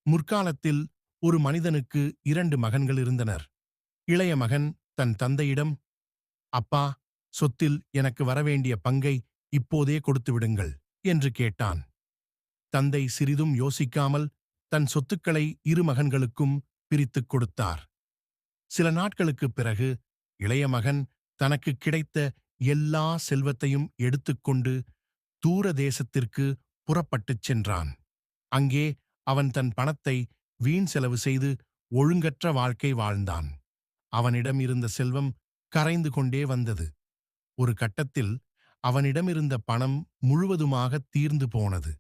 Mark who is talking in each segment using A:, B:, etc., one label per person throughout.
A: முற்காலத்தில் ஒரு மனிதனுக்கு 2 மகன்கள் இருந்தனர். இளைய மகன் தன் தந்தையிடம், அப்பா, சொத்தில் எனக்கு வரவேண்டிய பங்கை இப்போதே கொடுத்து விடுங்கள் என்று கேட்டான். தந்தை சிறிதும் யோசிக்காமல் தன் சொத்துக்களை 2 மகன்களுக்கும் பிரித்துக் கொடுத்தார். சில நாட்களுக்குப் பிறகு இளைய மகன் தனக்கு கிடைத்த எல்லா செல்வத்தையும் எடுத்துக்கொண்டு தூர தேசத்திற்கு புறப்பட்டுச் சென்றான். அங்கே அவன் தன் பணத்தை வீண் செலவு செய்து ஒழுங்கற்ற வாழ்க்கை வாழ்ந்தான். அவனிடம் இருந்த செல்வம் கரைந்து கொண்டே வந்தது. ஒரு கட்டத்தில் அவனிடமிருந்த பணம் முழுவதுமாக தீர்ந்து போனது.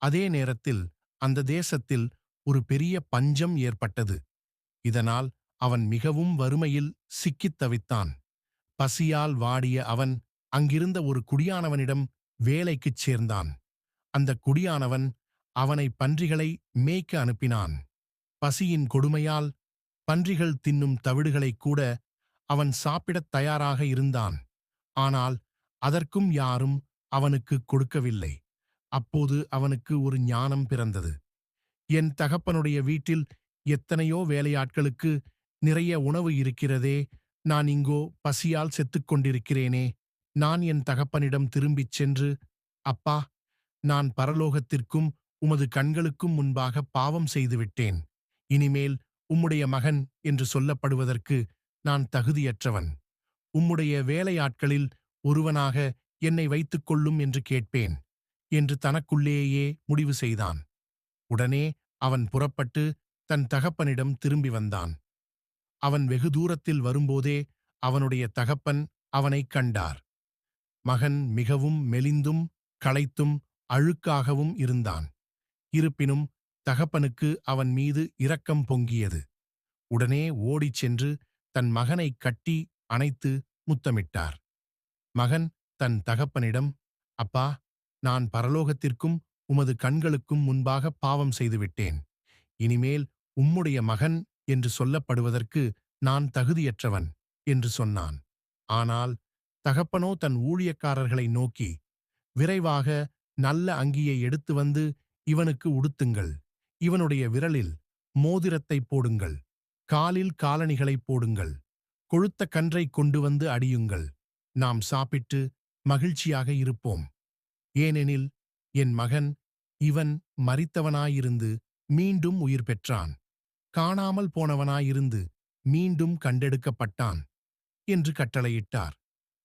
A: அதே நேரத்தில் அந்த தேசத்தில் ஒரு பெரிய பஞ்சம் ஏற்பட்டது. இதனால் அவன் மிகவும் வறுமையில் சிக்கித் தவித்தான். பசியால் வாடிய அவன் அங்கிருந்த ஒரு குடியானவனிடம் வேலைக்குச் சேர்ந்தான். அந்த குடியானவன் அவனை பன்றிகளை மேய்க்க அனுப்பினான். பசியின் கொடுமையால் பன்றிகள் தின்னும் தவிடுகளைக் கூட அவன் சாப்பிடத் தயாராக இருந்தான். ஆனால் அதற்கும் யாரும் அவனுக்குக் கொடுக்கவில்லை. அப்போது அவனுக்கு ஒரு ஞானம் பிறந்தது. என் தகப்பனுடைய வீட்டில் எத்தனையோ வேலையாட்களுக்கு நிறைய உணவு இருக்கிறதே, நான் இங்கோ பசியால் செத்துக் கொண்டிருக்கிறேனே. நான் என் தகப்பனிடம் திரும்பிச் சென்று, அப்பா, நான் பரலோகத்திற்கும் உமது கண்களுக்கும் முன்பாக பாவம் செய்துவிட்டேன். இனிமேல் உம்முடைய மகன் என்று சொல்லப்படுவதற்கு நான் தகுதியற்றவன். உம்முடைய வேலையாட்களில் ஒருவனாக என்னை வைத்துக் கொள்ளும் என்று கேட்பேன் என்று தனக்குள்ளேயே முடிவு செய்தான். உடனே அவன் புறப்பட்டு தன் தகப்பனிடம் திரும்பி வந்தான். அவன் வெகு தூரத்தில் வரும்போதே அவனுடைய தகப்பன் அவனைக் கண்டார். மகன் மிகவும் மெலிந்தும் களைத்தும் அழுக்காகவும் இருந்தான். இருப்பினும் தகப்பனுக்கு அவன் மீது இரக்கம் பொங்கியது. உடனே ஓடிச் சென்று தன் மகனைக் கட்டி அணைத்து முத்தமிட்டார். மகன் தன் தகப்பனிடம், அப்பா, நான் பரலோகத்திற்கும் உமது கண்களுக்கும் முன்பாக பாவம் செய்துவிட்டேன். இனிமேல் உம்முடைய மகன் என்று சொல்லப்படுவதற்கு நான் தகுதியற்றவன் என்று சொன்னான். ஆனால் தகப்பனோ தன் ஊழியக்காரர்களை நோக்கி, விரைவாக நல்ல அங்கியை எடுத்து வந்து இவனுக்கு உடுத்துங்கள். இவனுடைய விரலில் மோதிரத்தைப் போடுங்கள். காலில் காலணிகளைப் போடுங்கள். கொழுத்த கன்றைக் கொண்டு வந்து அடியுங்கள். நாம் சாப்பிட்டு மகிழ்ச்சியாக இருப்போம். ஏனெனில் என் மகன் இவன் மரித்தவனாயிருந்து மீண்டும் உயிர் பெற்றான். காணாமல் போனவனாயிருந்து மீண்டும் கண்டெடுக்கப்பட்டான் என்று கட்டளையிட்டார்.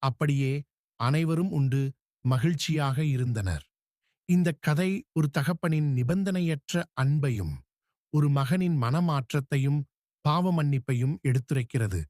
A: அப்படியே அனைவரும் உண்டு மகிழ்ச்சியாக இருந்தனர். இந்தக் கதை ஒரு தகப்பனின் நிபந்தனையற்ற அன்பையும் ஒரு மகனின் மனமாற்றத்தையும் பாவ மன்னிப்பையும் எடுத்துரைக்கிறது.